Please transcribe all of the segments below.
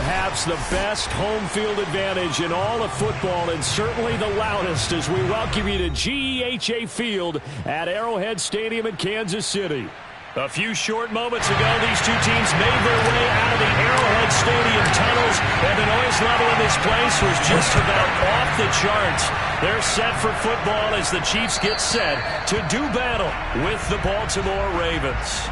perhaps the best home field advantage in all of football, and certainly the loudest, as we welcome you to GEHA Field at Arrowhead Stadium in Kansas City. A few short moments ago, these two teams made their way out of the Arrowhead Stadium tunnels, and the noise level in this place was just about off the charts. They're set for football as the Chiefs get set to do battle with the Baltimore Ravens.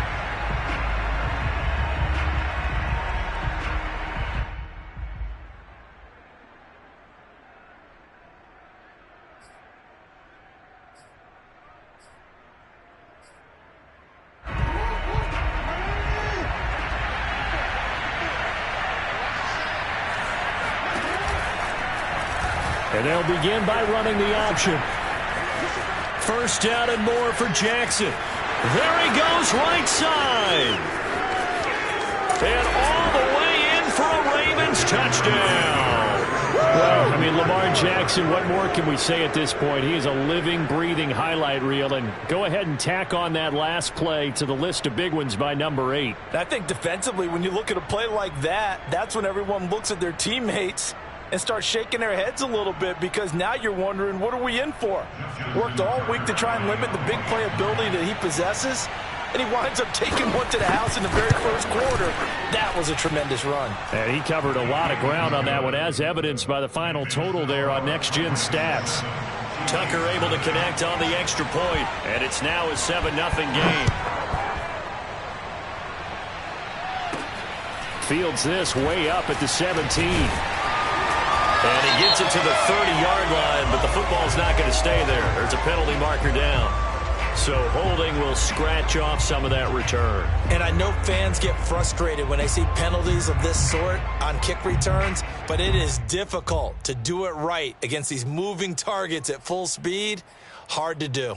And they'll begin by running the option. First down and more for Jackson. There he goes, right side. And all the way in for a Ravens touchdown. Well, I mean, Lamar Jackson, what more can we say at this point? He is a living, breathing highlight reel. And go ahead and tack on that last play to the list of big ones by number 8. I think defensively, when you look at a play like that, that's when everyone looks at their teammates and start shaking their heads a little bit, because now you're wondering, what are we in for? Worked all week to try and limit the big play ability that he possesses, and he winds up taking one to the house in the very first quarter. That was a tremendous run. And he covered a lot of ground on that one, as evidenced by the final total there on Next Gen Stats. Tucker able to connect on the extra point, and it's now a 7-0 game. Fields this way up at the 17. And he gets it to the 30-yard line, but the football's not going to stay there. There's a penalty marker down. So holding will scratch off some of that return. And I know fans get frustrated when they see penalties of this sort on kick returns, but it is difficult to do it right against these moving targets at full speed. Hard to do.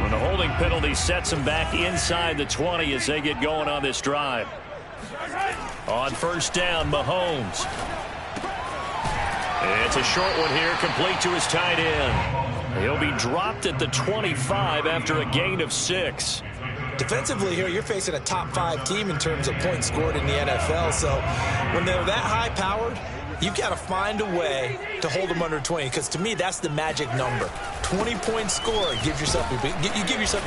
The holding penalty sets them back inside the 20 as they get going on this drive. On first down, Mahomes. It's a short one here, complete to his tight end. He'll be dropped at the 25 after a gain of 6. Defensively here, you're facing a top 5 team in terms of points scored in the NFL. So when they're that high-powered, you've got to find a way to hold them under 20, because to me, that's the magic number. 20-point score, you give yourself your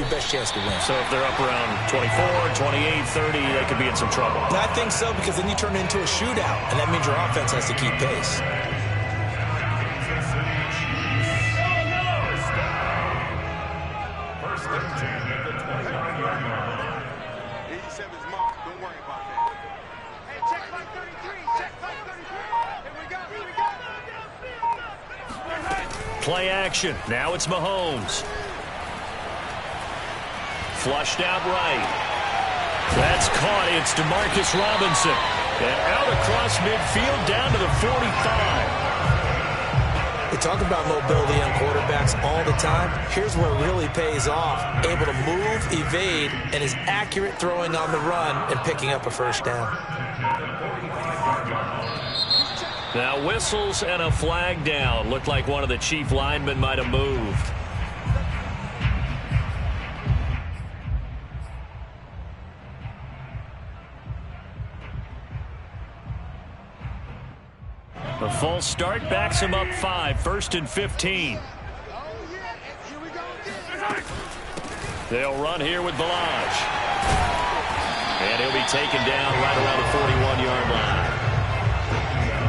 best chance to win. So if they're up around 24, 28, 30, they could be in some trouble. I think so, because then you turn it into a shootout, and that means your offense has to keep pace. Play action. Now it's Mahomes. Flushed out right. That's caught. It's Demarcus Robinson. And out across midfield down to the 45. We talk about mobility on quarterbacks all the time. Here's where it really pays off. Able to move, evade, and is accurate throwing on the run and picking up a first down. Now whistles and a flag down. Looked like one of the Chief linemen might have moved. The false start backs him up 5, 1st and 15. They'll run here with Balaj. And he'll be taken down right around the 41-yard line.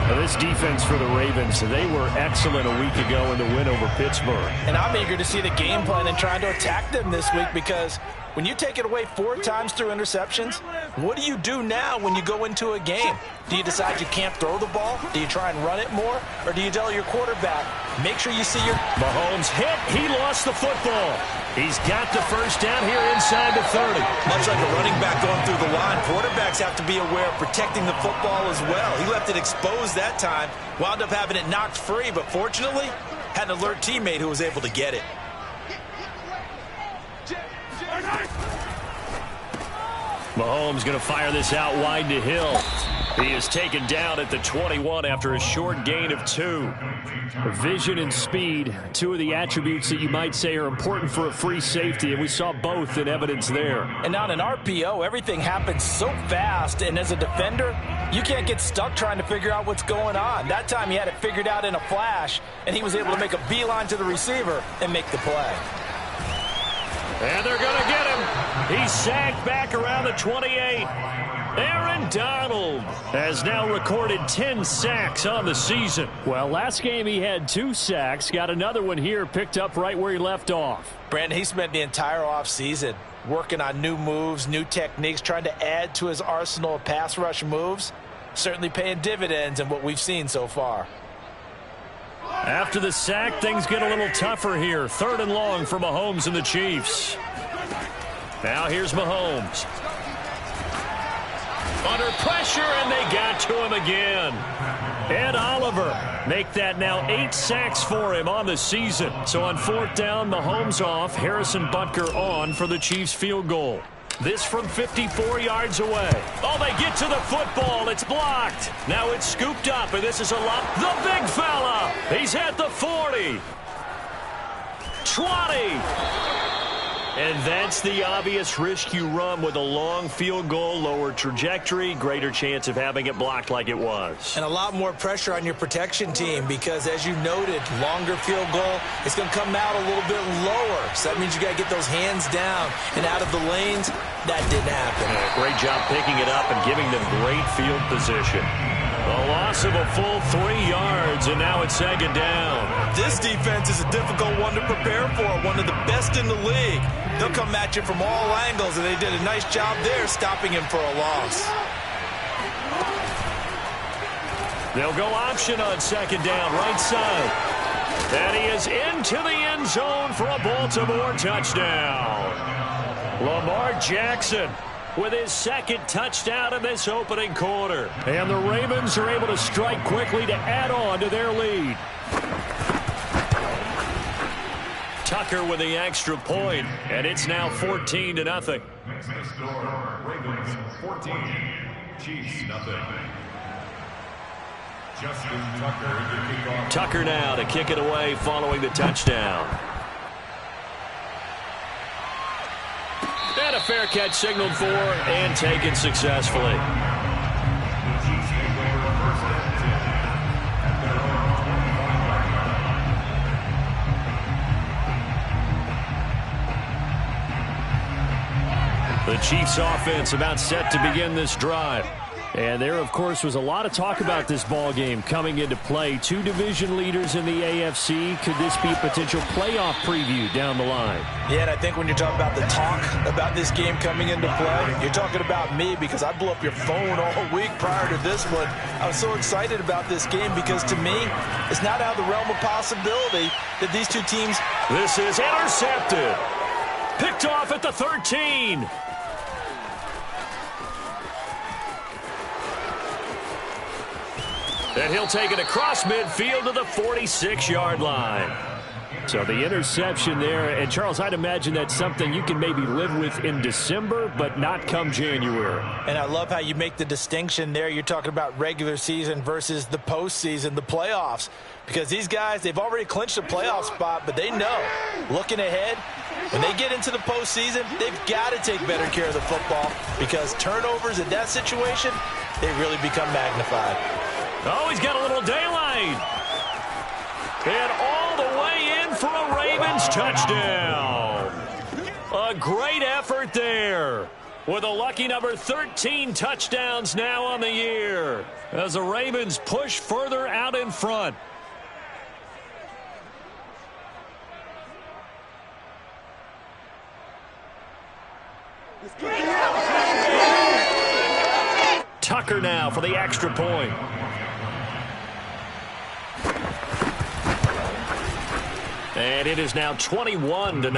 Now this defense for the Ravens, they were excellent a week ago in the win over Pittsburgh. And I'm eager to see the game plan and trying to attack them this week, because when you take it away 4 times through interceptions, what do you do now when you go into a game? Do you decide you can't throw the ball? Do you try and run it more? Or do you tell your quarterback, make sure you see your... Mahomes hit. He lost the football. He's got the first down here inside the 30. Much like a running back going through the line, quarterbacks have to be aware of protecting the football as well. He left it exposed that time, wound up having it knocked free, but fortunately, had an alert teammate who was able to get it. Mahomes going to fire this out wide to Hill. He is taken down at the 21 after a short gain of 2. Vision and speed, 2 of the attributes that you might say are important for a free safety, and we saw both in evidence there. And on an RPO, everything happens so fast, and as a defender, you can't get stuck trying to figure out what's going on. That time he had it figured out in a flash, and he was able to make a beeline to the receiver and make the play. And they're going to get him. He's sacked back around the 28. Aaron Donald has now recorded 10 sacks on the season. Well, last game he had 2 sacks. Got another one here, picked up right where he left off. Brandon, he spent the entire offseason working on new moves, new techniques, trying to add to his arsenal of pass rush moves. Certainly paying dividends in what we've seen so far. After the sack, things get a little tougher here. 3rd and long for Mahomes and the Chiefs. Now here's Mahomes. Under pressure, and they got to him again. Ed Oliver make that now 8 sacks for him on the season. So on 4th down, Mahomes off, Harrison Butker on for the Chiefs field goal. This from 54 yards away. Oh, they get to the football. It's blocked. Now it's scooped up, and this is a lot. The big fella. He's at the 40. 20. And that's the obvious risk you run with a long field goal, lower trajectory, greater chance of having it blocked like it was. And a lot more pressure on your protection team because, as you noted, longer field goal, it's going to come out a little bit lower. So that means you got to get those hands down and out of the lanes. That didn't happen. Yeah, great job picking it up and giving them great field position. A loss of a full 3 yards, and now it's 2nd down. This defense is a difficult one to prepare for, one of the best in the league. They'll come at you from all angles, and they did a nice job there stopping him for a loss. They'll go option on 2nd down, right side. And he is into the end zone for a Baltimore touchdown. Lamar Jackson with his 2nd touchdown in this opening quarter. And the Ravens are able to strike quickly to add on to their lead. Tucker with the extra point, and it's now 14-0. Next score, Ravens 14, Chiefs nothing. Justin Tucker to kick off. Tucker now to kick it away following the touchdown. And a fair catch signaled for and taken successfully. The Chiefs offense about set to begin this drive. And there, of course, was a lot of talk about this ball game coming into play. 2 division leaders in the AFC. Could this be a potential playoff preview down the line? Yeah, and I think when you're talking about the talk about this game coming into play, you're talking about me because I blew up your phone all week prior to this one. I was so excited about this game because, to me, it's not out of the realm of possibility that these 2 teams... This is intercepted. Picked off at the 13. And he'll take it across midfield to the 46-yard line. So the interception there. And, Charles, I'd imagine that's something you can maybe live with in December, but not come January. And I love how you make the distinction there. You're talking about regular season versus the postseason, the playoffs. Because these guys, they've already clinched a playoff spot, but they know, looking ahead, when they get into the postseason, they've got to take better care of the football because turnovers in that situation, they really become magnified. Oh, he's got a little daylight. And all the way in for a Ravens touchdown. A great effort there. With a lucky number 13 touchdowns now on the year. As the Ravens push further out in front. Tucker now for the extra point. And it is now 21-0.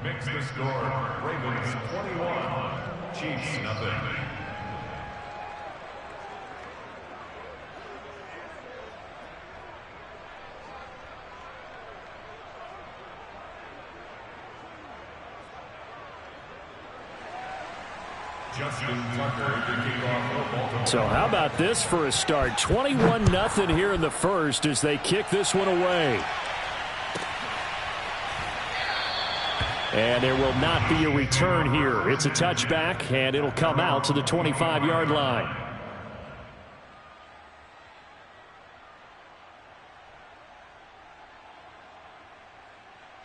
Makes the score, Ravens 21, Chiefs nothing. So how about this for a start? 21-0 here in the first as they kick this one away. And there will not be a return here. It's a touchback, and it'll come out to the 25-yard line.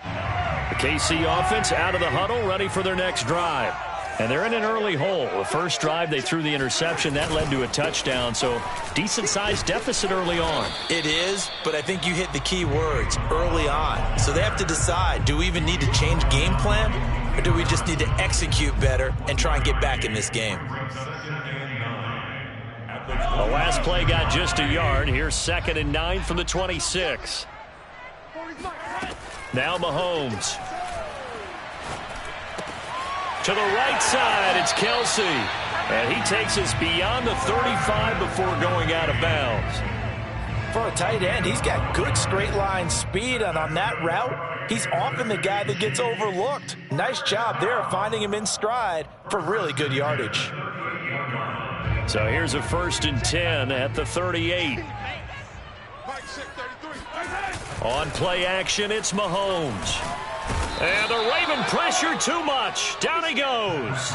The KC offense out of the huddle, ready for their next drive. And they're in an early hole. The first drive, they threw the interception. That led to a touchdown, so decent-sized deficit early on. It is, but I think you hit the key words, early on. So they have to decide, do we even need to change game plan, or do we just need to execute better and try and get back in this game? The last play got just a yard. Here's 2nd and 9 from the 26. Now Mahomes. To the right side, it's Kelsey. And he takes us beyond the 35 before going out of bounds. For a tight end, he's got good straight line speed, and on that route, he's often the guy that gets overlooked. Nice job there of finding him in stride for really good yardage. So here's a 1st and 10 at the 38. On play action, it's Mahomes. And the Raven pressure too much. Down he goes.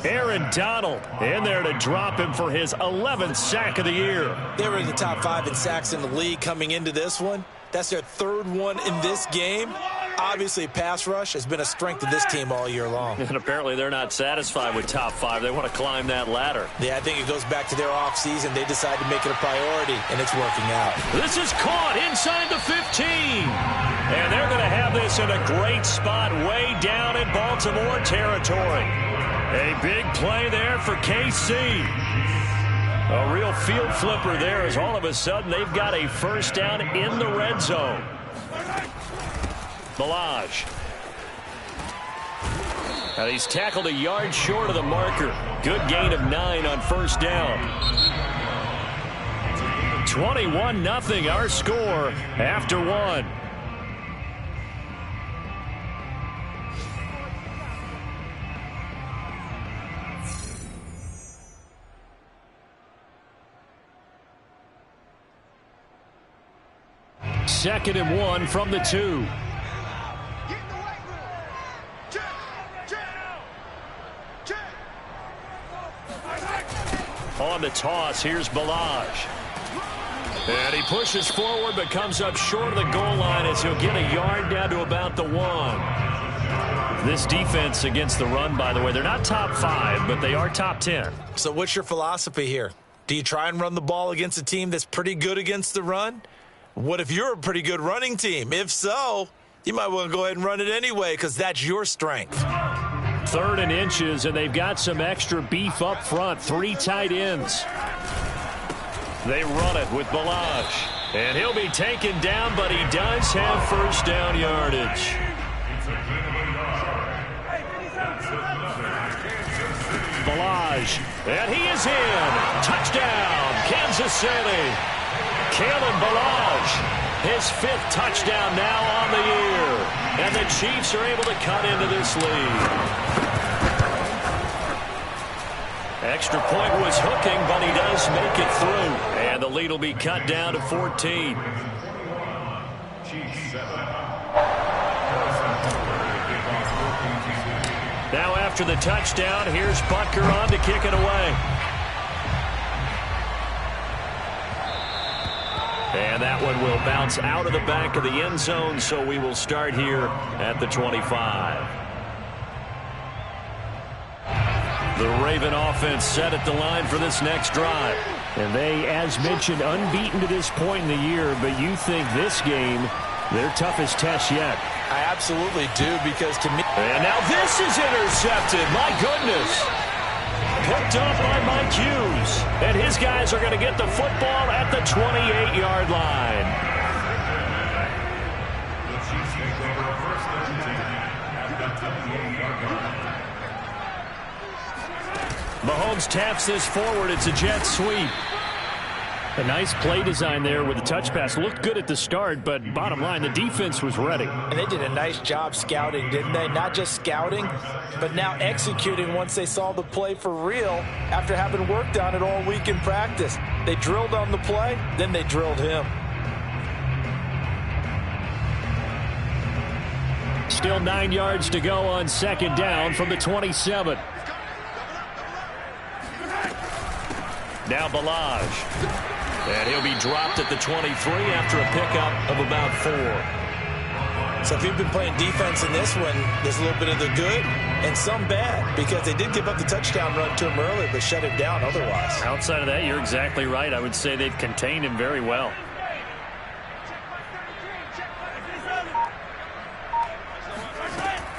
Aaron Donald in there to drop him for his 11th sack of the year. They were in the top 5 in sacks in the league coming into this one. That's their 3rd one in this game. Obviously, pass rush has been a strength of this team all year long. And apparently they're not satisfied with top 5. They want to climb that ladder. Yeah, I think it goes back to their offseason. They decided to make it a priority, and it's working out. This is caught inside the 15. And they're going to have this in a great spot way down in Baltimore territory. A big play there for KC. A real field flipper there as all of a sudden they've got a 1st down in the red zone. Balaj. And he's tackled a yard short of the marker. Good gain of 9 on 1st down. 21-0 our score after 1. Second and 1 from the 2. On the toss, here's Balaj. And he pushes forward but comes up short of the goal line as he'll get a yard down to about the 1. This defense against the run, by the way, they're not top 5, but they are top 10. So what's your philosophy here? Do you try and run the ball against a team that's pretty good against the run? What if you're a pretty good running team? If so, you might want to go ahead and run it anyway because that's your strength. 3rd and inches, and they've got some extra beef up front. 3 tight ends. They run it with Balaj. And he'll be taken down, but he does have 1st down yardage. Balaj. And he is in. Touchdown, Kansas City. Kalen Balaj, his 5th touchdown now on the year. And the Chiefs are able to cut into this lead. Extra point was hooking, but he does make it through. And the lead will be cut down to 14. Now after the touchdown, here's Butker on to kick it away. And that one will bounce out of the back of the end zone, so we will start here at the 25. The Raven offense set at the line for this next drive. And they, as mentioned, unbeaten to this point in the year, but you think this game, their toughest test yet. I absolutely do, because to me... And now this is intercepted. My goodness. Picked up by Mike Hughes. And his guys are going to get the football at the 28-yard line. Mahomes taps this forward. It's a jet sweep. A nice play design there with the touch pass. Looked good at the start, but bottom line, the defense was ready. And they did a nice job scouting, didn't they? Not just scouting, but now executing once they saw the play for real after having worked on it all week in practice. They drilled on the play, then they drilled him. Still 9 yards to go on second down from the 27. Now Balaj. And he'll be dropped at the 23 after a pickup of about 4. So if you've been playing defense in this one, there's a little bit of the good and some bad, because they did give up the touchdown run to him earlier, but shut him down otherwise. Outside of that, you're exactly right. I would say they've contained him very well.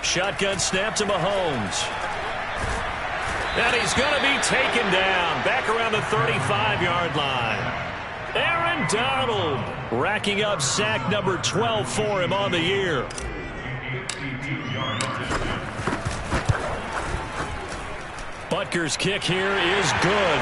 Shotgun snap to Mahomes. And he's going to be taken down back around the 35-yard line. Aaron Donald racking up sack number 12 for him on the year. Butker's kick here is good.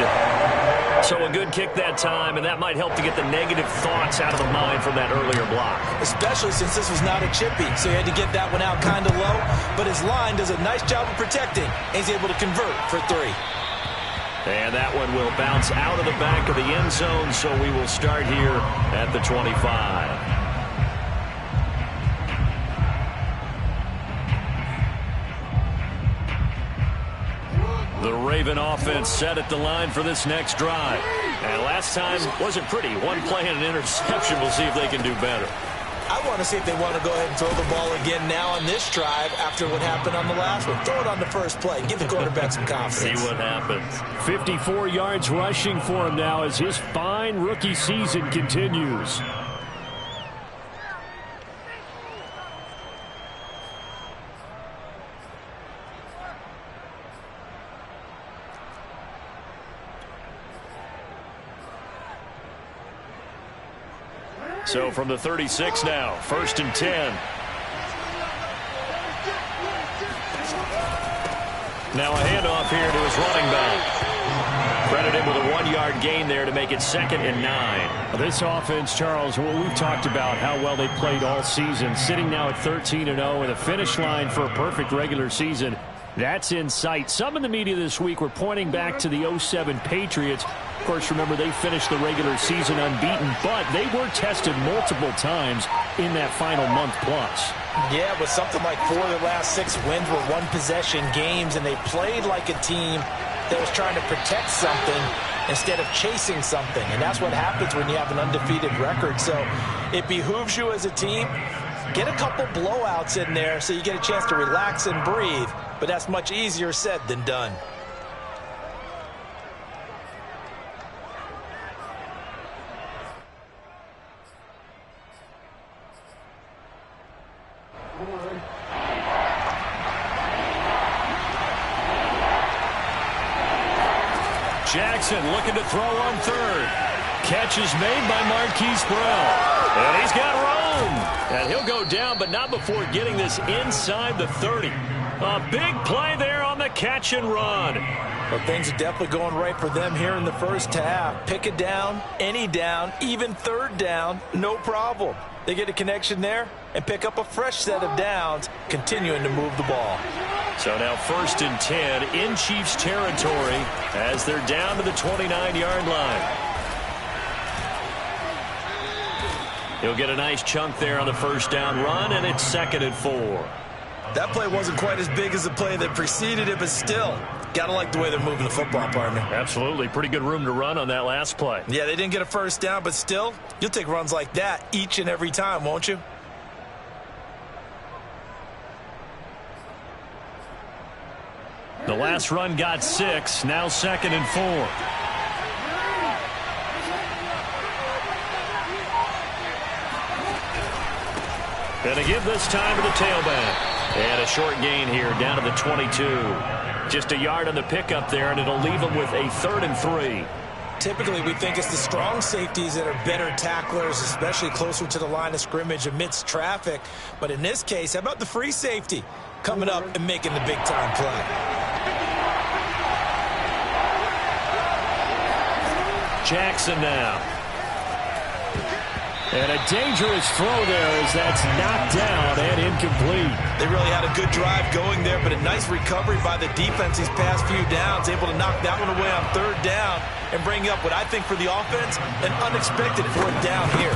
So a good kick that time, and that might help to get the negative thoughts out of the mind from that earlier block. Especially since this was not a chippy, so he had to get that one out kind of low. But his line does a nice job of protecting, and he's able to convert for 3. And that one will bounce out of the back of the end zone, so we will start here at the 25. The Raven offense set at the line for this next drive. And last time wasn't pretty. One play and an interception. We'll see if they can do better. I want to see if they want to go ahead and throw the ball again now on this drive after what happened on the last one. Throw it on the first play. Give the quarterback some confidence. See what happens. 54 yards rushing for him now as his fine rookie season continues. So from the 36 now, 1st and 10. Now a handoff here to his running back. Credit him with a 1-yard gain there to make it 2nd and 9. This offense, Charles, what we've talked about, how well they played all season, sitting now at 13-0 with a finish line for a perfect regular season. That's in sight. Some in the media this week were pointing back to the 07 Patriots. Of course, remember, they finished the regular season unbeaten, but they were tested multiple times in that final month plus. Yeah, but something like 4 of the last 6 wins were one-possession games, and they played like a team that was trying to protect something instead of chasing something. And that's what happens when you have an undefeated record. So it behooves you as a team, get a couple blowouts in there so you get a chance to relax and breathe. But that's much easier said than done. Jackson looking to throw on 3rd. Catch is made by Marquise Brown. And he's got room. And he'll go down, but not before getting this inside the 30. A big play there on the catch and run. Well, things are definitely going right for them here in the first half. Pick it down, any down, even 3rd down, no problem. They get a connection there and pick up a fresh set of downs, continuing to move the ball. So now 1st and 10 in Chiefs territory as they're down to the 29-yard line. He'll get a nice chunk there on the 1st down run, and it's 2nd and 4. That play wasn't quite as big as the play that preceded it, but still, got to like the way they're moving the football, partner. Absolutely. Pretty good room to run on that last play. Yeah, they didn't get a 1st down, but still, you'll take runs like that each and every time, won't you? The last run got 6, now 2nd and 4. And a give this time to the tailback. And a short gain here down to the 22. Just a yard on the pickup there, and it'll leave them with a 3rd and 3. Typically, we think it's the strong safeties that are better tacklers, especially closer to the line of scrimmage amidst traffic. But in this case, how about the free safety coming up and making the big-time play? Jackson now. And a dangerous throw there as that's knocked down and incomplete. They really had a good drive going there, but a nice recovery by the defense these past few downs, able to knock that one away on third down and bring up what I think for the offense, an unexpected fourth down here.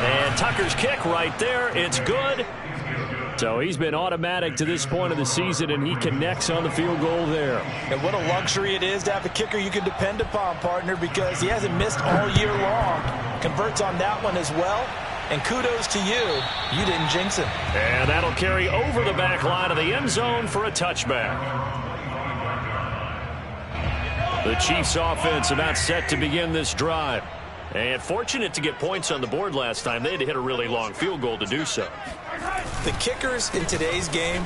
And Tucker's kick right there. It's good. So he's been automatic to this point of the season, and he connects on the field goal there. And what a luxury it is to have a kicker you can depend upon, partner, because he hasn't missed all year long. Converts on that one as well. And kudos to you. You didn't jinx him. And that'll carry over the back line of the end zone for a touchback. The Chiefs offense about set to begin this drive. And fortunate to get points on the board last time. They had to hit a really long field goal to do so. The kickers in today's game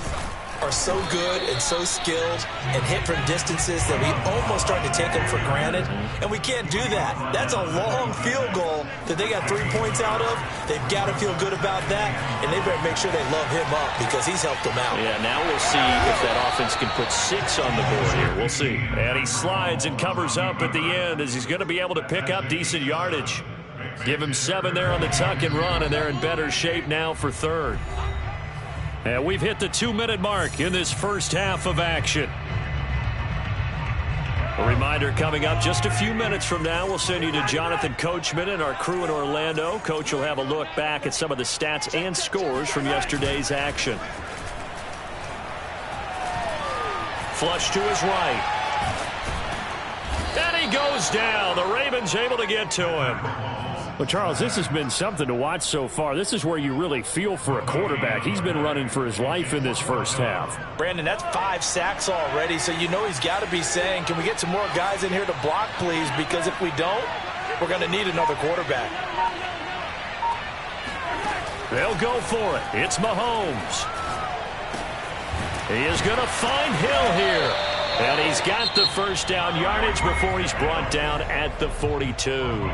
are so good and so skilled and hit from distances that we almost start to take them for granted. And we can't do that. That's a long field goal that they got 3 points out of. They've got to feel good about that, and they better make sure they love him up because he's helped them out. Yeah, now we'll see if that offense can put 6 on the board here. We'll see. And he slides and covers up at the end as he's going to be able to pick up decent yardage. Give him 7 there on the tuck and run, and they're in better shape now for third. And we've hit the 2-minute mark in this first half of action. A reminder coming up just a few minutes from now, we'll send you to Jonathan Coachman and our crew in Orlando. Coach will have a look back at some of the stats and scores from yesterday's action. Flush to his right. And he goes down. The Ravens able to get to him. Well, Charles, this has been something to watch so far. This is where you really feel for a quarterback. He's been running for his life in this first half. Brandon, that's 5 sacks already, so you know he's got to be saying, can we get some more guys in here to block, please? Because if we don't, we're going to need another quarterback. They'll go for it. It's Mahomes. He is going to find Hill here. And he's got the first down yardage before he's brought down at the 42.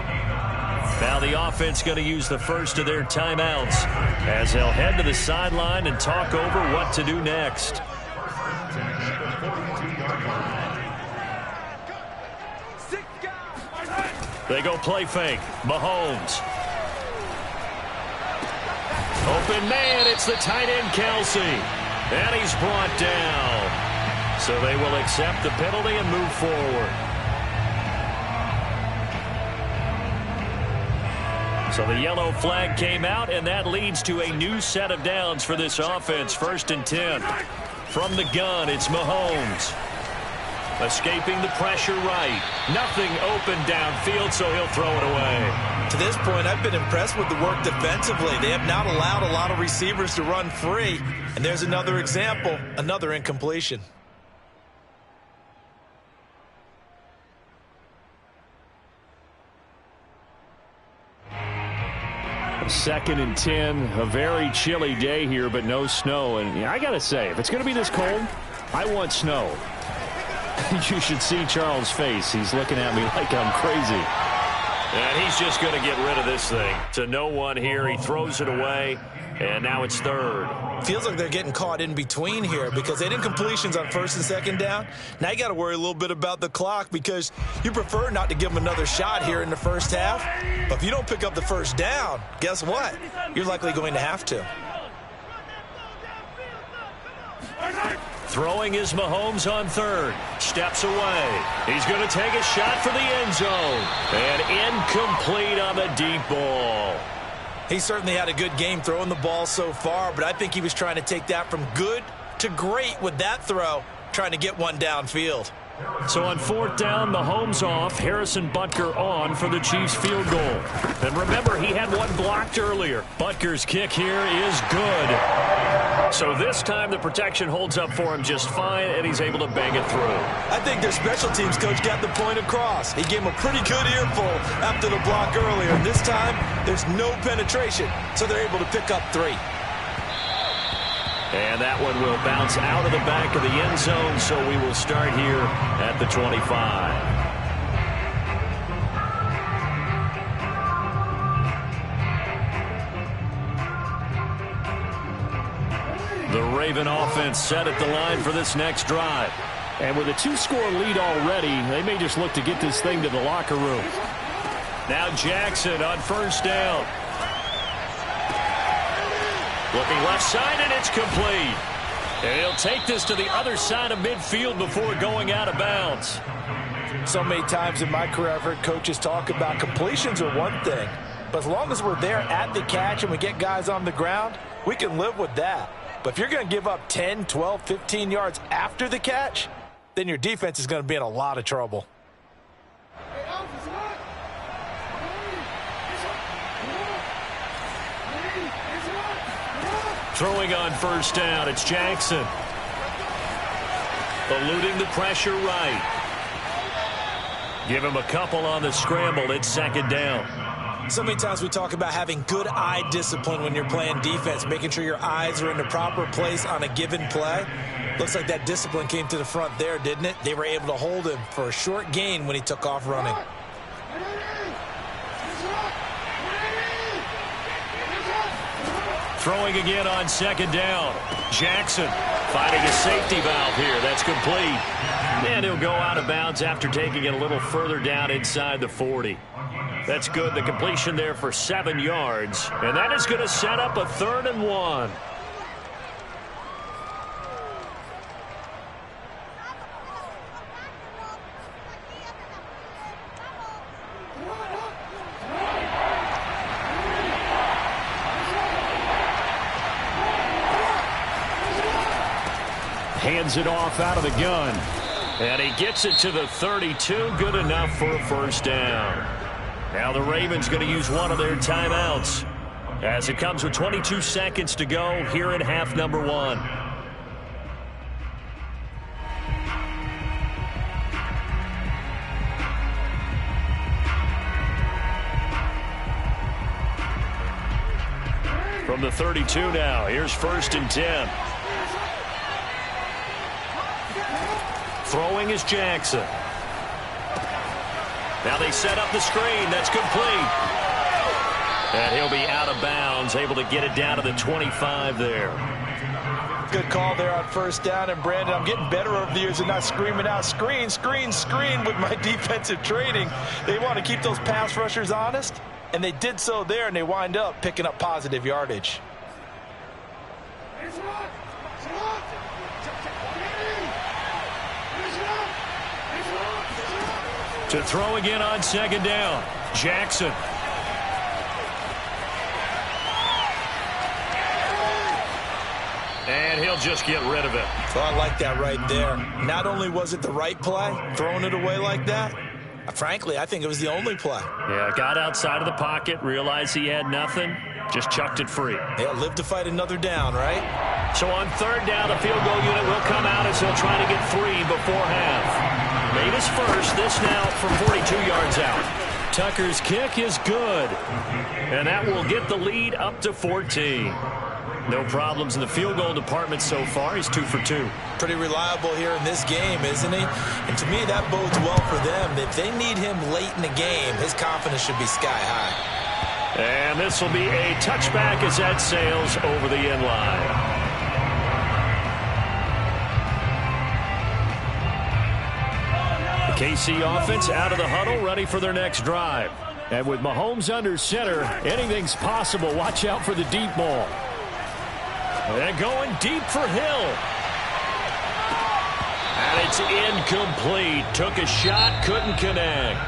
Now the offense going to use the first of their timeouts as they'll head to the sideline and talk over what to do next. They go play fake. Mahomes. Open man, it's the tight end Kelsey. And he's brought down. So they will accept the penalty and move forward. So the yellow flag came out, and that leads to a new set of downs for this offense. 1st and 10. From the gun, it's Mahomes. Escaping the pressure right. Nothing open downfield, so he'll throw it away. To this point, I've been impressed with the work defensively. They have not allowed a lot of receivers to run free. And there's another example, another incompletion. 2nd and 10. A very chilly day here, but no snow. And I got to say, if it's going to be this cold, I want snow. You should see Charles' face. He's looking at me like I'm crazy. And he's just going to get rid of this thing. To no one here. He throws it away. And now it's third. Feels like they're getting caught in between here because they did incompletions on 1st and 2nd down. Now you got to worry a little bit about the clock because you prefer not to give them another shot here in the first half. But if you don't pick up the first down, guess what? You're likely going to have to. Throwing is Mahomes on third. Steps away. He's going to take a shot for the end zone. And incomplete on the deep ball. He certainly had a good game throwing the ball so far, but I think he was trying to take that from good to great with that throw, trying to get one downfield. So on 4th down, Mahomes off, Harrison Butker on for the Chiefs field goal. And remember, he had one blocked earlier. Butker's kick here is good. So this time the protection holds up for him just fine, and he's able to bang it through. I think their special teams coach got the point across. He gave him a pretty good earful after the block earlier. And this time, there's no penetration, so they're able to pick up 3. And that one will bounce out of the back of the end zone, so we will start here at the 25. The Raven offense set at the line for this next drive. And with a 2-score lead already, they may just look to get this thing to the locker room. Now Jackson on first down. Looking left side, and it's complete. And he'll take this to the other side of midfield before going out of bounds. So many times in my career, I've heard coaches talk about completions are one thing. But as long as we're there at the catch and we get guys on the ground, we can live with that. But if you're going to give up 10, 12, 15 yards after the catch, then your defense is going to be in a lot of trouble. Throwing on first down, it's Jackson. Eluding the pressure right. Give him a couple on the scramble. It's second down. So many times we talk about having good eye discipline when you're playing defense, making sure your eyes are in the proper place on a given play. Looks like that discipline came to the front there, didn't it? They were able to hold him for a short gain when he took off running. Throwing again on second down. Jackson finding a safety valve here. That's complete. And he'll go out of bounds after taking it a little further down inside the 40. That's good. The completion there for 7 yards. And that is going to set up a 3rd and 1. Hands it off out of the gun. And he gets it to the 32. Good enough for a first down. Now the Ravens going to use one of their timeouts as it comes with 22 seconds to go here in half number 1. From the 32 now, here's 1st and 10. Throwing is Jackson. Now they set up the screen. That's complete. And he'll be out of bounds, able to get it down to the 25 there. Good call there on first down. And, Brandon, I'm getting better over the years and not screaming out screen, screen, screen with my defensive training. They want to keep those pass rushers honest, and they did so there, and they wind up picking up positive yardage. To throw again on second down, Jackson. And he'll just get rid of it. So I like that right there. Not only was it the right play, throwing it away like that, frankly, I think it was the only play. Yeah, got outside of the pocket, realized he had nothing, just chucked it free. Yeah, live to fight another down, right? So on 3rd down, the field goal unit will come out as he'll try to get 3 before half. Made his first, this now from 42 yards out. Tucker's kick is good. And that will get the lead up to 14. No problems in the field goal department so far. He's 2 for 2. Pretty reliable here in this game, isn't he? And to me, that bodes well for them. If they need him late in the game, his confidence should be sky high. And this will be a touchback as that sails over the end line. KC offense out of the huddle, ready for their next drive. And with Mahomes under center, anything's possible. Watch out for the deep ball. And going deep for Hill. And it's incomplete. Took a shot, couldn't connect.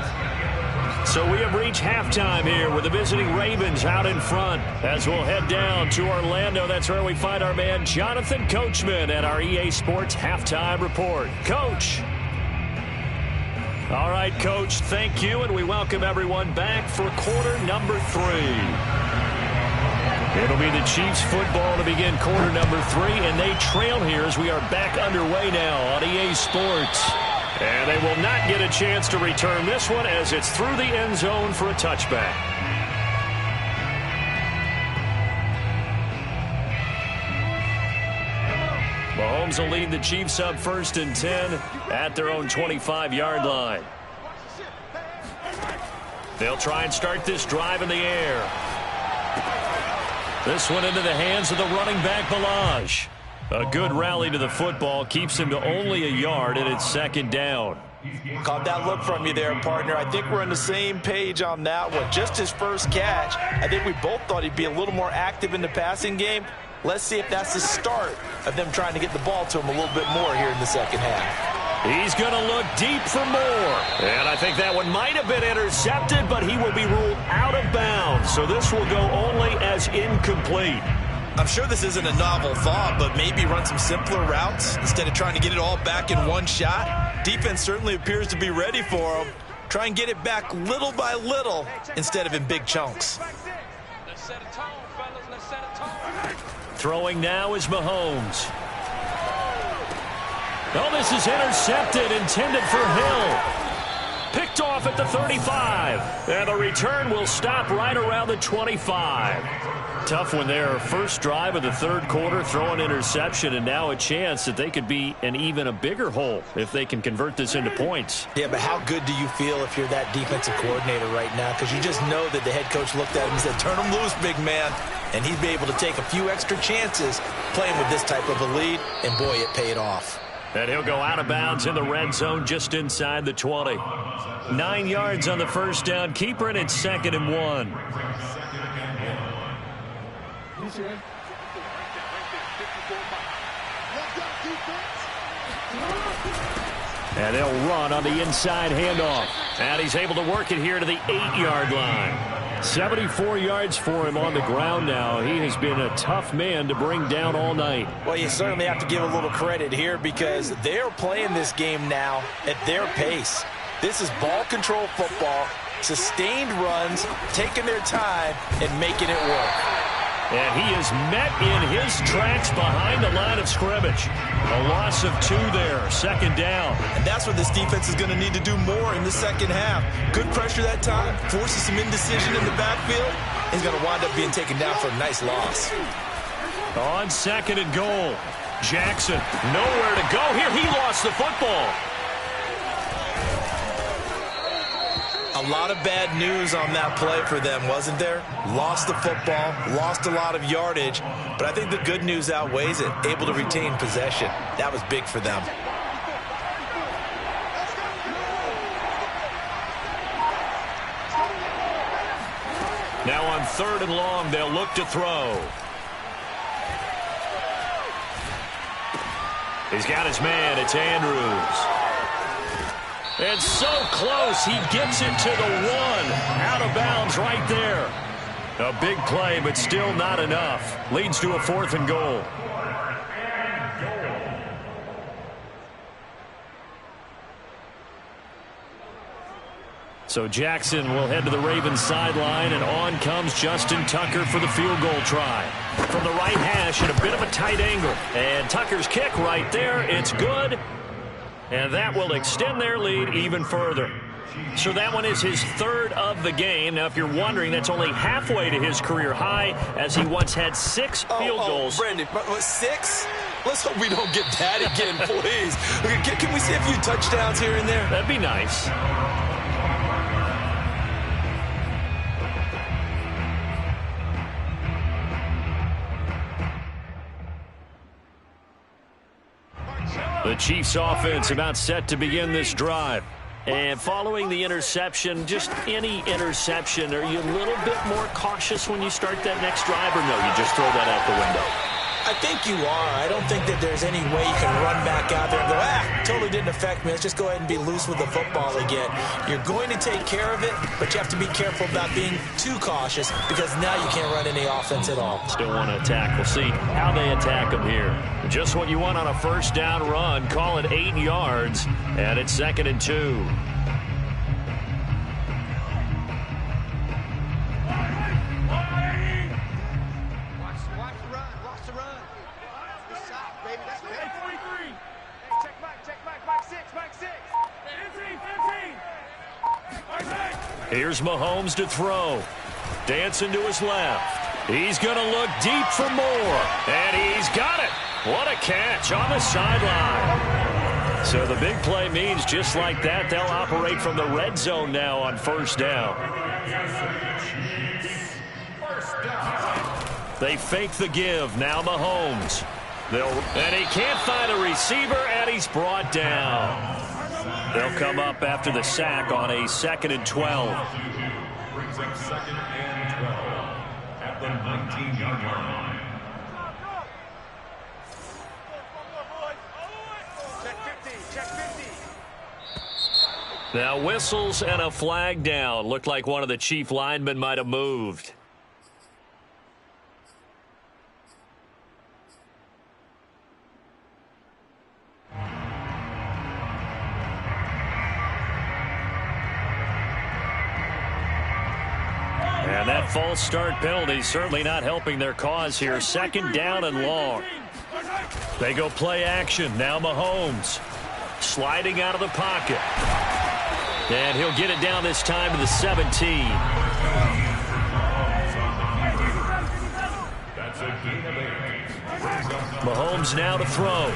So we have reached halftime here with the visiting Ravens out in front. As we'll head down to Orlando, that's where we find our man Jonathan Coachman at our EA Sports Halftime Report. Coach. All right, Coach, thank you, and we welcome everyone back for quarter number 3. It'll be the Chiefs football to begin quarter number 3, and they trail here as we are back underway now on EA Sports. And they will not get a chance to return this one as it's through the end zone for a touchback. Mahomes will lead the Chiefs up 1st and 10 at their own 25-yard line. They'll try and start this drive in the air. This one into the hands of the running back, Balaj. A good rally to the football keeps him to only a yard, and it's 2nd down. Caught that look from you there, partner. I think we're on the same page on that one. Just his first catch. I think we both thought he'd be a little more active in the passing game. Let's see if that's the start of them trying to get the ball to him a little bit more here in the second half. He's going to look deep for more. And I think that one might have been intercepted, but he will be ruled out of bounds. So this will go only as incomplete. I'm sure this isn't a novel thought, but maybe run some simpler routes instead of trying to get it all back in one shot. Defense certainly appears to be ready for him. Try and get it back little by little instead of in big chunks. Let's set a tone, fellas. Let's set a tone. Throwing now is Mahomes. Oh, this is intercepted, intended for Hill. Picked off at the 35. And the return will stop right around the 25. Tough one there. First drive of the third quarter, throw an interception, and now a chance that they could be in even a bigger hole if they can convert this into points. Yeah, but how good do you feel if you're that defensive coordinator right now? Because you just know that the head coach looked at him and said, turn him loose, big man. And he'd be able to take a few extra chances playing with this type of a lead, and boy, it paid off. And he'll go out of bounds in the red zone just inside the 20. 9 yards on the first down. Keeper, and it's 2nd and 1. And they'll run on the inside handoff. And he's able to work it here to the 8-yard line. 74 yards for him on the ground now. He has been a tough man to bring down all night. Well, you certainly have to give a little credit here because they're playing this game now at their pace. This is ball control football, sustained runs, taking their time, and making it work. And he is met in his tracks behind the line of scrimmage. A loss of 2 there, 2nd down. And that's what this defense is going to need to do more in the second half. Good pressure that time, forces some indecision in the backfield. He's going to wind up being taken down for a nice loss. On 2nd and goal, Jackson nowhere to go here. He lost the football. A lot of bad news on that play for them, wasn't there? Lost the football, lost a lot of yardage, but I think the good news outweighs it. Able to retain possession. That was big for them. Now on 3rd and long, they'll look to throw. He's got his man. It's Andrews. And so close, he gets it to the 1. Out of bounds right there. A big play, but still not enough. Leads to a 4th and goal. So Jackson will head to the Ravens sideline, and on comes Justin Tucker for the field goal try. From the right hash at a bit of a tight angle. And Tucker's kick right there. It's good. And that will extend their lead even further. So that one is his 3rd of the game. Now, if you're wondering, that's only halfway to his career high, as he once had 6 field goals. Brandon, 6? Let's hope we don't get that again, please. Can we see a few touchdowns here and there? That'd be nice. The Chiefs offense about set to begin this drive. And following the interception, just any interception, are you a little bit more cautious when you start that next drive, or no, you just throw that out the window? I think you are. I don't think that there's any way you can run back out there and go, totally didn't affect me. Let's just go ahead and be loose with the football again. You're going to take care of it, but you have to be careful about being too cautious because now you can't run any offense at all. Still want to attack. We'll see how they attack them here. Just what you want on a first down run. Call it 8 yards, and it's 2nd and 2. Here's Mahomes to throw. Dancing to his left. He's going to look deep for more. And he's got it. What a catch on the sideline. So the big play means just like that, they'll operate from the red zone now on first down. They fake the give. Now Mahomes. And he can't find a receiver, and he's brought down. They'll come up after the sack on a 2nd and 12. Brings up 2nd and 12 at the 19-yard line. Check 50. Now whistles and a flag down. Looked like one of the chief linemen might have moved. And that false start penalty certainly not helping their cause here. 2nd down and long. They go play action. Now Mahomes sliding out of the pocket. And he'll get it down this time to the 17. Mahomes now to throw.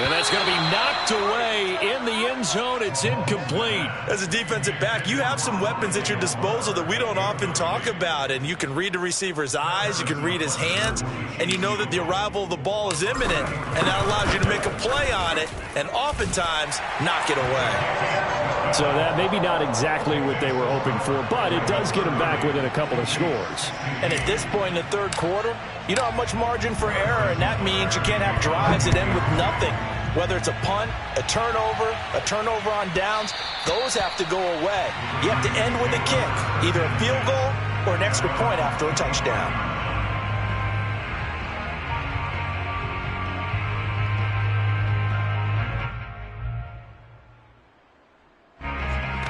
And that's going to be knocked away in the end zone. It's incomplete. As a defensive back, you have some weapons at your disposal that we don't often talk about. And you can read the receiver's eyes, you can read his hands, and you know that the arrival of the ball is imminent. And that allows you to make a play on it and oftentimes knock it away. So that maybe not exactly what they were hoping for, but it does get them back within a couple of scores. And at this point in the third quarter, you don't have much margin for error, and that means you can't have drives that end with nothing. Whether it's a punt, a turnover on downs, those have to go away. You have to end with a kick, either a field goal or an extra point after a touchdown.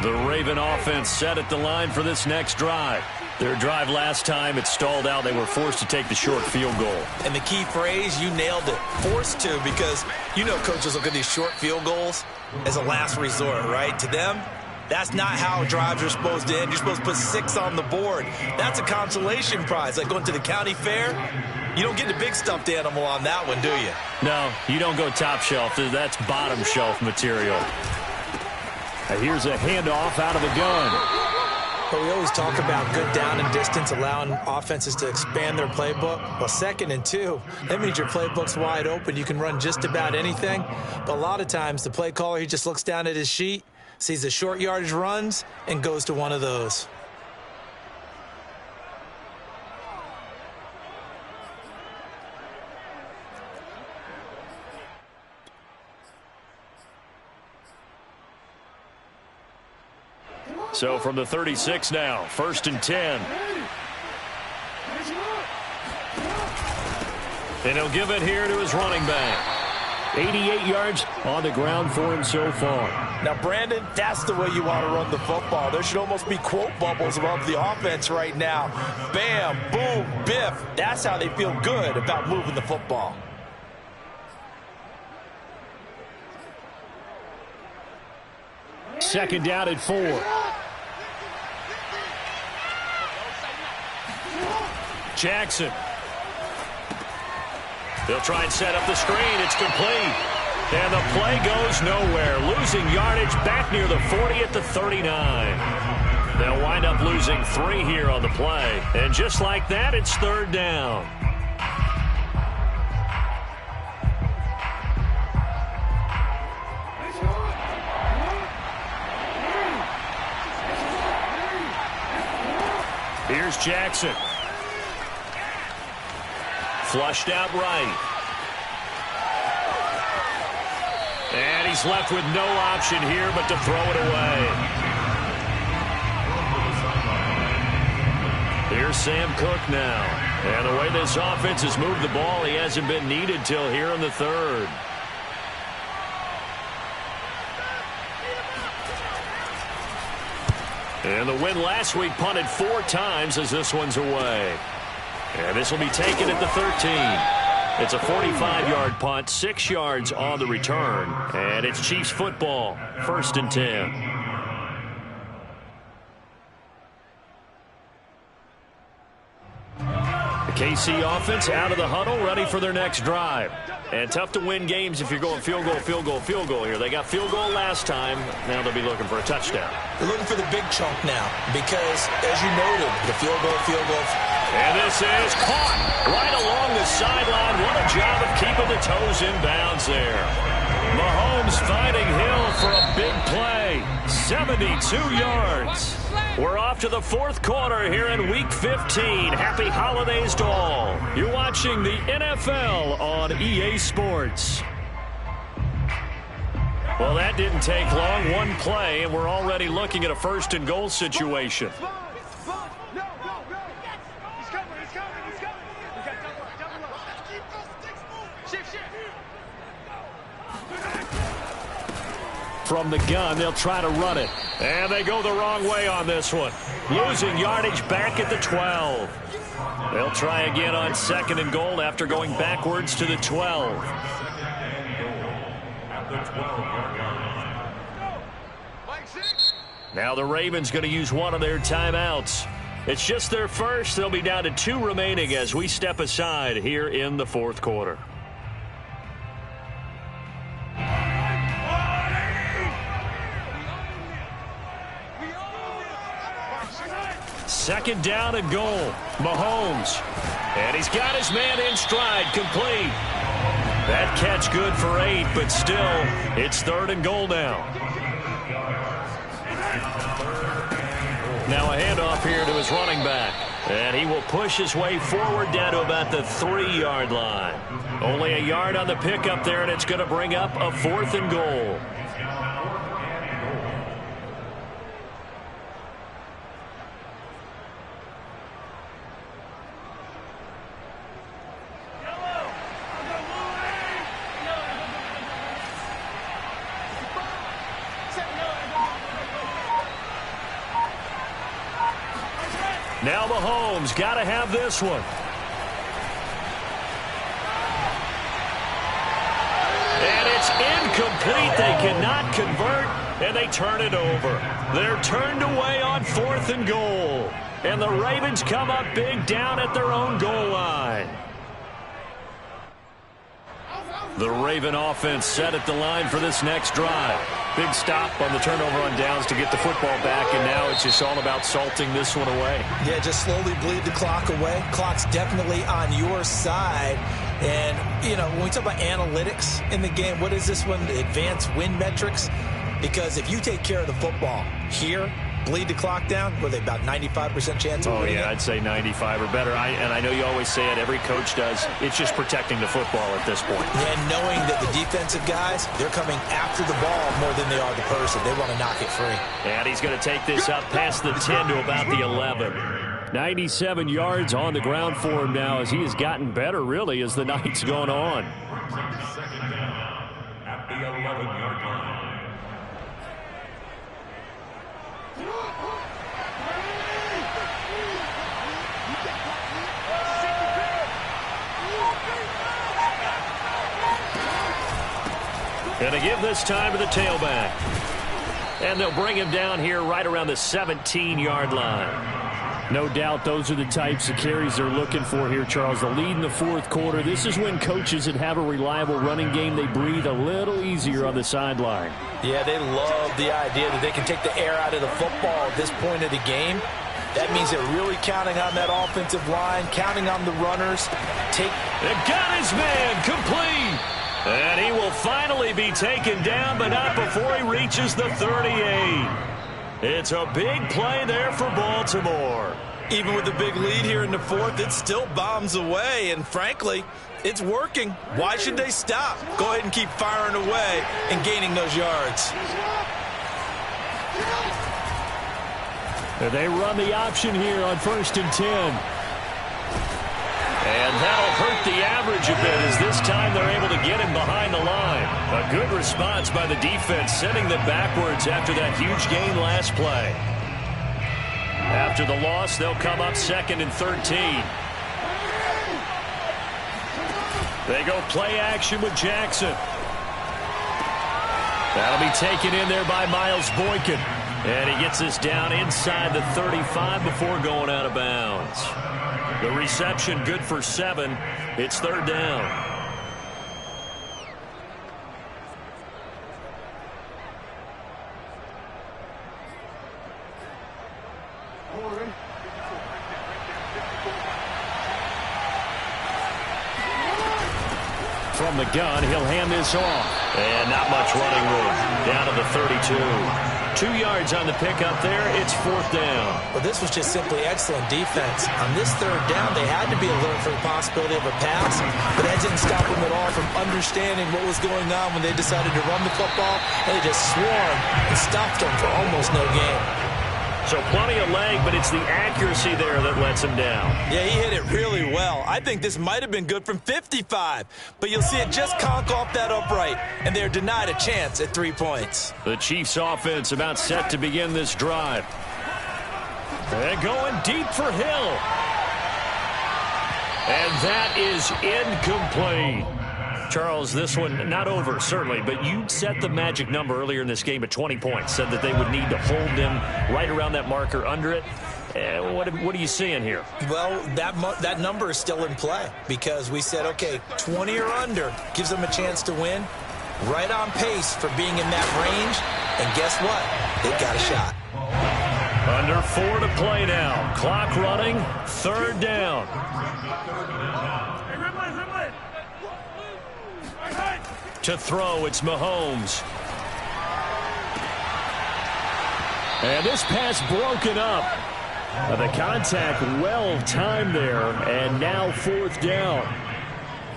The Raven offense set at the line for this next drive. Their drive last time, it stalled out. They were forced to take the short field goal. And the key phrase, you nailed it, forced to, because you know coaches look at these short field goals as a last resort, right? To them, that's not how drives are supposed to end. You're supposed to put 6 on the board. That's a consolation prize, like going to the county fair. You don't get the big stuffed animal on that one, do you? No, you don't go top shelf. That's bottom shelf material. Here's a handoff out of the gun. But we always talk about good down and distance, allowing offenses to expand their playbook. Well, 2nd and 2, that means your playbook's wide open. You can run just about anything. But a lot of times, the play caller, he just looks down at his sheet, sees the short yardage runs, and goes to one of those. So from the 36 now, 1st and 10. And he'll give it here to his running back. 88 yards on the ground for him so far. Now, Brandon, that's the way you want to run the football. There should almost be quote bubbles above the offense right now. Bam, boom, biff. That's how they feel good about moving the football. Second down at 4. Jackson. They'll try and set up the screen. It's complete. And the play goes nowhere. Losing yardage back near the 40 at the 39. They'll wind up losing 3 here on the play. And just like that, it's 3rd down. Here's Jackson. Flushed out right. And he's left with no option here but to throw it away. Here's Sam Cook now. And the way this offense has moved the ball, he hasn't been needed till here in the 3rd. And the win last week punted 4 times as this one's away. And this will be taken at the 13. It's a 45-yard punt, 6 yards on the return. And it's Chiefs football, 1st and 10. The KC offense out of the huddle, ready for their next drive. And tough to win games if you're going field goal here. They got field goal last time. Now they'll be looking for a touchdown. They're looking for the big chunk now because, as you noted, the field goal. And this is caught right along the sideline. What a job of keeping the toes in bounds there. Mahomes finding Hill for a big play. 72 yards. We're off to the fourth quarter here in Week 15. Happy holidays to all. You're watching the NFL on EA Sports. Well, that didn't take long. One play, and we're already looking at a first and goal situation. From the gun, they'll try to run it. And they go the wrong way on this one. Losing yardage back at the 12. They'll try again on second and goal after going backwards to the 12. Now the Ravens going to use one of their timeouts. It's just their first. They'll be down to 2 remaining as we step aside here in the fourth quarter. Second down and goal. Mahomes. And he's got his man in stride, complete. That catch good for 8, but still, it's third and goal now. Now a handoff here to his running back. And he will push his way forward down to about the 3-yard line. Only a yard on the pickup there, and it's going to bring up a fourth and goal. Now Mahomes got to have this one. And it's incomplete. They cannot convert, and they turn it over. They're turned away on fourth and goal. And the Ravens come up big down at their own goal line. The Raven offense set at the line for this next drive. Big stop on the turnover on downs to get the football back, and now it's just all about salting this one away. Yeah, just slowly bleed the clock away. Clock's definitely on your side. And, you know, when we talk about analytics in the game, what is this one? The advanced win metrics? Because if you take care of the football here, bleed the clock down, were they about 95% chance of winning? Oh, yeah, I'd say 95 or better. And I know you always say it, every coach does. It's just protecting the football at this point. And knowing that the defensive guys, they're coming after the ball more than they are the person. They want to knock it free. And he's going to take this up past the 10 to about the 11. 97 yards on the ground for him now as he has gotten better, really, as the night's gone on. Second down at the 11-yard line. Going to give this time to the tailback. And they'll bring him down here right around the 17-yard line. No doubt those are the types of carries they're looking for here, Charles. The lead in the fourth quarter. This is when coaches that have a reliable running game, they breathe a little easier on the sideline. Yeah, they love the idea that they can take the air out of the football at this point of the game. That means they're really counting on that offensive line, counting on the runners. They got his man complete. And he will finally be taken down, but not before he reaches the 38. It's a big play there for Baltimore. Even with the big lead here in the fourth, it still bombs away. And frankly, it's working. Why should they stop? Go ahead and keep firing away and gaining those yards. And they run the option here on 1st and 10. And that'll hurt the average a bit as this time they're able to get him behind the line. A good response by the defense, sending them backwards after that huge gain last play. After the loss, they'll come up 2nd and 13. They go play action with Jackson. That'll be taken in there by Miles Boykin. And he gets this down inside the 35 before going out of bounds. The reception good for 7. It's 3rd down. From the gun, he'll hand this off. And not much running room. Down to the 32. 2 yards on the pickup there. It's 4th down. Well, this was just simply excellent defense. On this 3rd down, they had to be alert for the possibility of a pass, but that didn't stop them at all from understanding what was going on when they decided to run the football, and they just swarmed and stopped them for almost no gain. So plenty of leg, but it's the accuracy there that lets him down. Yeah, he hit it really well. I think this might have been good from 55, but you'll see it just conk off that upright, and they're denied a chance at 3 points. The Chiefs offense about set to begin this drive. They're going deep for Hill. And that is incomplete. Charles, this one not over, certainly, but you set the magic number earlier in this game at 20 points, said that they would need to hold them right around that marker under it. What are you seeing here? Well, that number is still in play because we said, okay, 20 or under gives them a chance to win. Right on pace for being in that range, and guess what? They've got a shot. Under 4 to play now. Clock running, 3rd down. To throw, it's Mahomes. And this pass broken up. The contact well timed there, and now 4th down.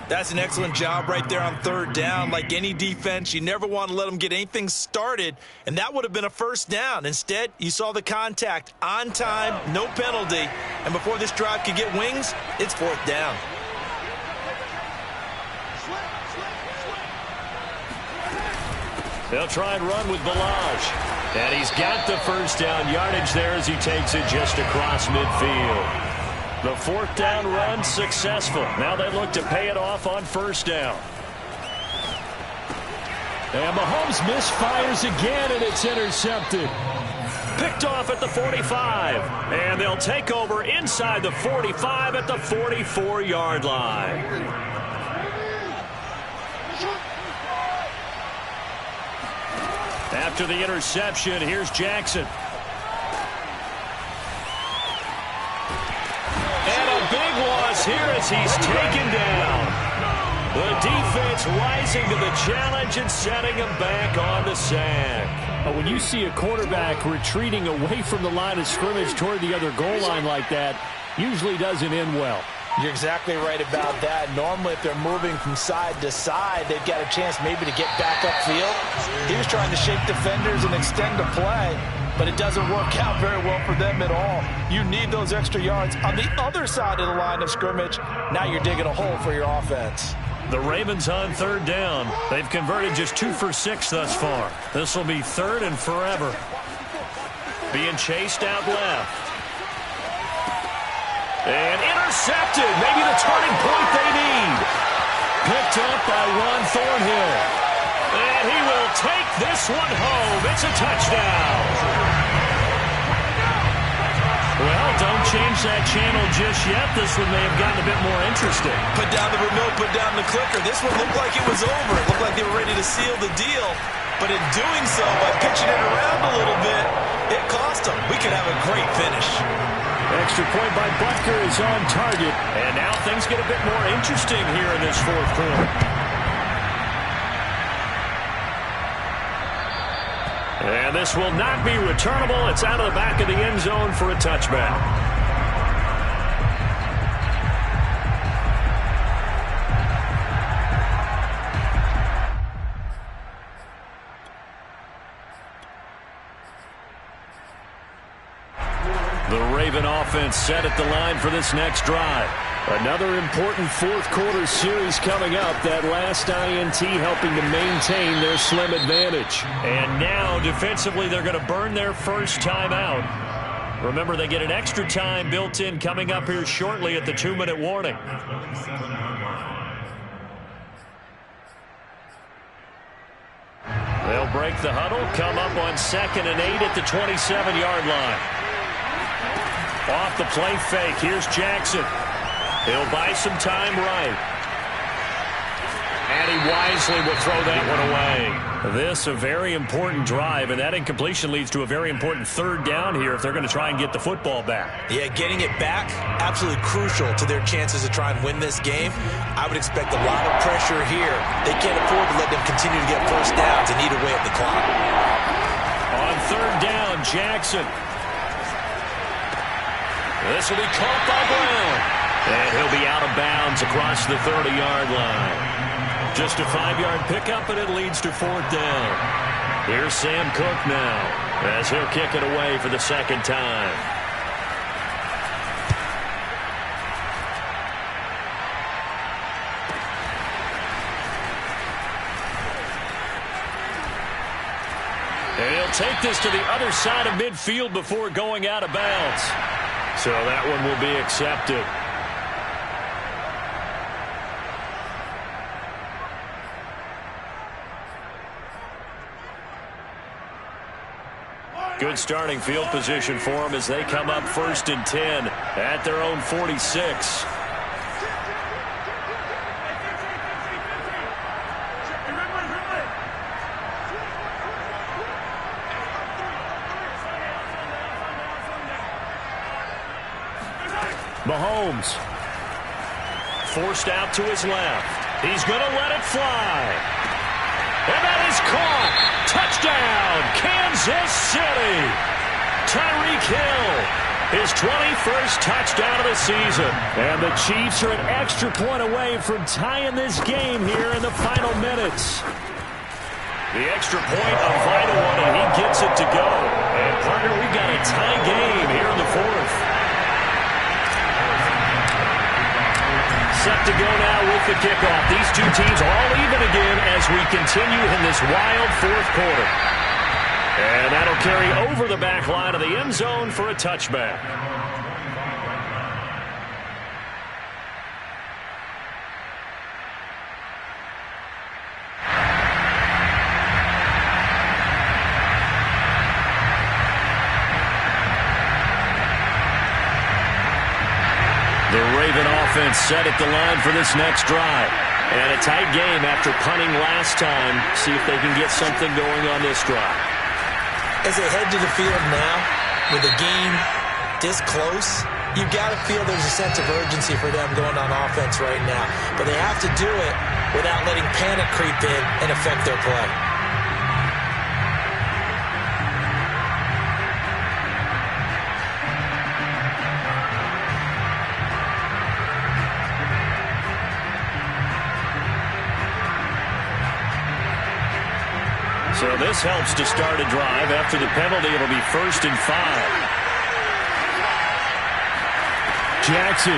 That's an excellent job right there on 3rd down. Like any defense, you never want to let them get anything started, and that would have been a 1st down. Instead, you saw the contact on time, no penalty, and before this drive could get wings, it's 4th down. They'll try and run with Balaj. And he's got the 1st down yardage there as he takes it just across midfield. The 4th down run successful. Now they look to pay it off on 1st down. And Mahomes misfires again, and it's intercepted. Picked off at the 45. And they'll take over inside the 45 at the 44-yard line. After the interception, here's Jackson. And a big loss here as he's taken down. The defense rising to the challenge and setting him back on the sack. When you see a quarterback retreating away from the line of scrimmage toward the other goal line like that, usually doesn't end well. You're exactly right about that. Normally, if they're moving from side to side, they've got a chance maybe to get back upfield. He was trying to shake defenders and extend the play, but it doesn't work out very well for them at all. You need those extra yards on the other side of the line of scrimmage. Now you're digging a hole for your offense. The Ravens on 3rd down. They've converted just 2 for 6 thus far. This will be 3rd and forever. Being chased out left. And intercepted. Maybe the turning point they need. Picked up by Ron Thornhill. And he will take this one home. It's a touchdown. Well, don't change that channel just yet. This one may have gotten a bit more interesting. Put down the remote, put down the clicker. This one looked like it was over. It looked like they were ready to seal the deal. But in doing so, by pitching it around a little bit, it cost them. We could have a great finish. Extra point by Butker is on target. And now things get a bit more interesting here in this 4th quarter. And this will not be returnable. It's out of the back of the end zone for a touchback. The Raven offense set at the line for this next drive. Another important 4th quarter series coming up. That last INT helping to maintain their slim advantage. And now defensively they're going to burn their first time out. Remember, they get an extra time built in coming up here shortly at the 2-minute warning. They'll break the huddle, come up on 2nd and 8 at the 27-yard line. Off the play fake, here's Jackson. He'll buy some time right. And he wisely will throw that one away. This a very important drive, and that incompletion leads to a very important third down here if they're going to try and get the football back. Yeah, getting it back, absolutely crucial to their chances to try and win this game. I would expect a lot of pressure here. They can't afford to let them continue to get first downs and eat away at the clock. On third down, Jackson. This will be caught by Brown. And he'll be out of bounds across the 30-yard line. Just a 5-yard pickup, and it leads to fourth down. Here's Sam Cook now as he'll kick it away for the second time. And he'll take this to the other side of midfield before going out of bounds. So that one will be accepted. Good starting field position for them as they come up 1st and 10 at their own 46. Mahomes forced out to his left. He's going to let it fly. And that is caught. Touchdown, Kansas City. Tyreek Hill, his 21st touchdown of the season. And the Chiefs are an extra point away from tying this game here in the final minutes. The extra point, a vital one, and he gets it to go. And, partner, we've got a tie game here in the fourth. Set to go now with the kickoff. These two teams all even again as we continue in this wild fourth quarter. And that'll carry over the back line of the end zone for a touchback. The Raven offense set at the line for this next drive. And a tight game after punting last time. See if they can get something going on this drive. As they head to the field now, with the game this close, you've got to feel there's a sense of urgency for them going on offense right now. But they have to do it without letting panic creep in and affect their play. So this helps to start a drive. After the penalty, it'll be 1st and 5. Jackson.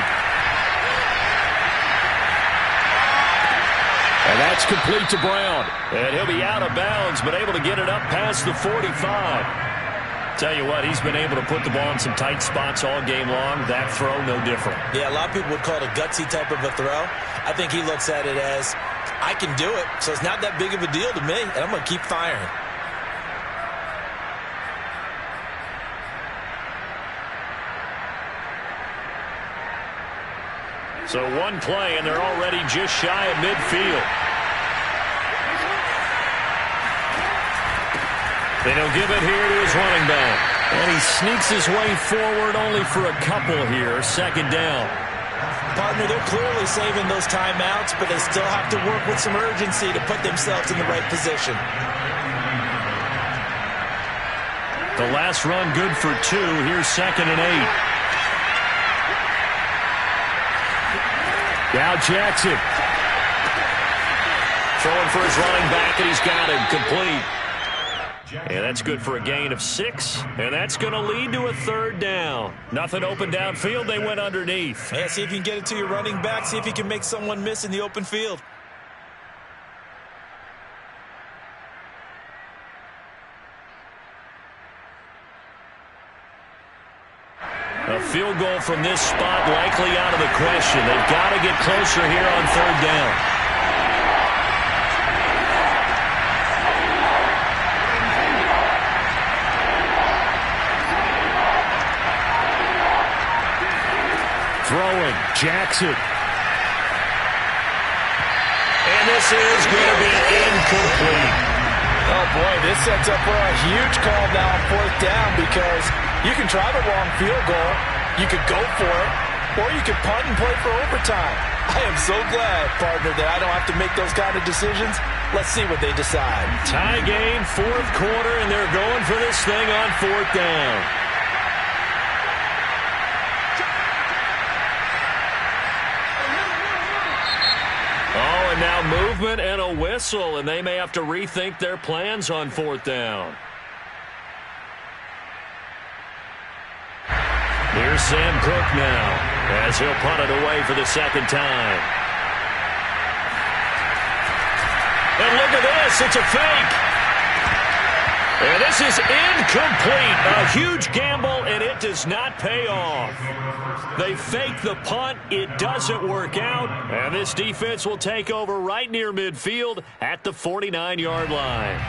And that's complete to Brown. And he'll be out of bounds, but able to get it up past the 45. Tell you what, he's been able to put the ball in some tight spots all game long. That throw, no different. Yeah, a lot of people would call it a gutsy type of a throw. I think he looks at it as, I can do it, so it's not that big of a deal to me, and I'm going to keep firing. So one play, and they're already just shy of midfield. They don't give it here to his running back. And he sneaks his way forward only for a couple here. 2nd down. Partner, they're clearly saving those timeouts, but they still have to work with some urgency to put themselves in the right position. The last run good for 2. Here's 2nd and 8. Now Jackson. Throwing for his running back, and he's got him complete. And that's good for a gain of 6. And that's going to lead to a 3rd down. Nothing open downfield. They went underneath. Yeah, see if you can get it to your running back. See if you can make someone miss in the open field. A field goal from this spot likely out of the question. They've got to get closer here on 3rd down. Throwing, Jackson. And this this is going to be incomplete. Oh, boy, this sets up for a huge call now on 4th down because you can try the long field goal, you could go for it, or you could punt and play for overtime. I am so glad, partner, that I don't have to make those kind of decisions. Let's see what they decide. Tie game, 4th quarter, and they're going for this thing on 4th down. Oh, and now movement and a whistle, and they may have to rethink their plans on 4th down. Here's Sam Cook now, as he'll punt it away for the second time. And look at this, it's a fake. And this is incomplete. A huge gamble, and it does not pay off. They fake the punt. It doesn't work out. And this defense will take over right near midfield at the 49-yard line.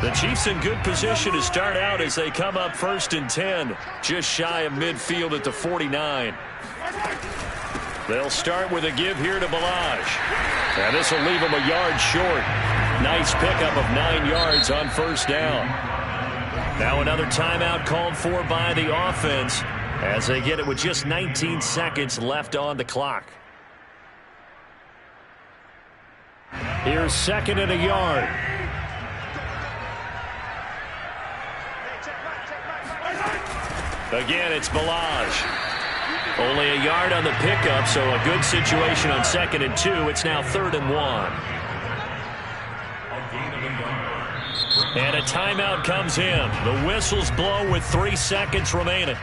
The Chiefs in good position to start out as they come up 1st and 10, just shy of midfield at the 49. They'll start with a give here to Balaj. And this will leave them a yard short. Nice pickup of 9 yards on 1st down. Now another timeout called for by the offense as they get it with just 19 seconds left on the clock. Here's 2nd and a yard. Again, it's Balaj. Only a yard on the pickup, so a good situation on 2nd and 2. It's now 3rd and 1. And a timeout comes in. The whistles blow with 3 seconds remaining.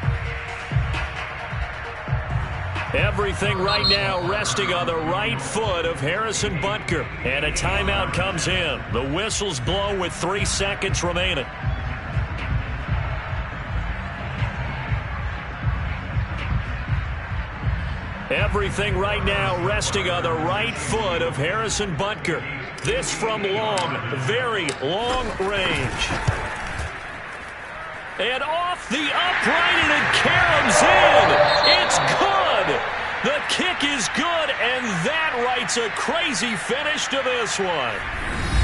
Everything right now resting on the right foot of Harrison Butker. And a timeout comes in. The whistles blow with 3 seconds remaining. Everything right now resting on the right foot of Harrison Butker. This from long, very long range. And off the upright, and it caroms in. It's good. The kick is good, and that writes a crazy finish to this one.